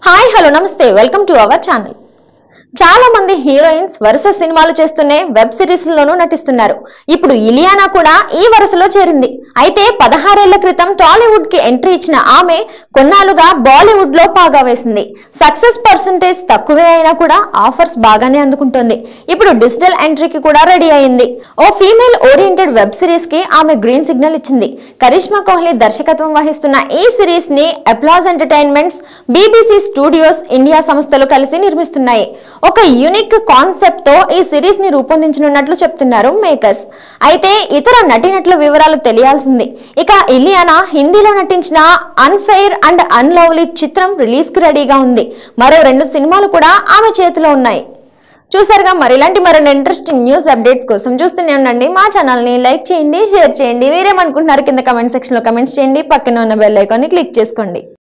Hi hello నమస్తే welcome to our channel. చాలా మంది హీరోయిన్స్ వరుస సినిమాలు చేస్తూనే వెబ్ సిరీస్ లోనూ నటిస్తున్నారు. ఇప్పుడు ఇలియానా కూడా ఈ వరుసలో చేరింది. అయితే 16 ఏళ్ల క్రితం టాలీవుడ్ కి ఎంట్రీ ఇచ్చిన ఆమె కొన్నాళ్ళుగా బాలీవుడ్ లో పాగా వేసింది. సక్సెస్ పర్సెంటేజ్ తక్కువే అయినా కూడా ఆఫర్స్ బాగానే అందుకుంటోంది. ఇప్పుడు డిజిటల్ ఎంట్రీకి కూడా రెడీ అయింది. ఓ ఫీమేల్ ఓరియంటెడ్ వెబ్ సిరీస్ కి ఆమె గ్రీన్ సిగ్నల్ ఇచ్చింది. కరిష్మా కోహ్లీ దర్శకత్వం వహిస్తున్న ఈ సిరీస్ ని applause entertainments, BBC studios India సంస్థలు కలిసి నిర్మిస్తున్నాయి. ఒక యూనిక్ కాన్సెప్ట్ తో ఈ సిరీస్ ని రూపొందించనున్నట్లు చెప్తున్నారు మేకర్స్. అయితే ఇతర నటీనటుల వివరాలు తెలియాల్సింది. ఇక ఇలియానా హిందీలో నటించిన అన్ఫెయిర్ అండ్ అన్లవ్లీ చిత్రం రిలీజ్ కి రెడీగా ఉంది. మరో 2 సినిమాలు కూడా ఆమె చేతిలో ఉన్నాయి. చూసారుగా, మరి ఇలాంటి మరిన్ని ఇంట్రెస్టింగ్ న్యూస్ అప్డేట్స్ కోసం చూస్తూనే ఉండండి మా ఛానల్ ని. లైక్ చేయండి, షేర్ చేయండి. మీరేమనుకుంటున్నారు కింద కమెంట్ సెక్షన్ లో కమెంట్స్ చేయండి. పక్కన ఉన్న బెల్ ఐకాన్ ని క్లిక్ చేసుకోండి.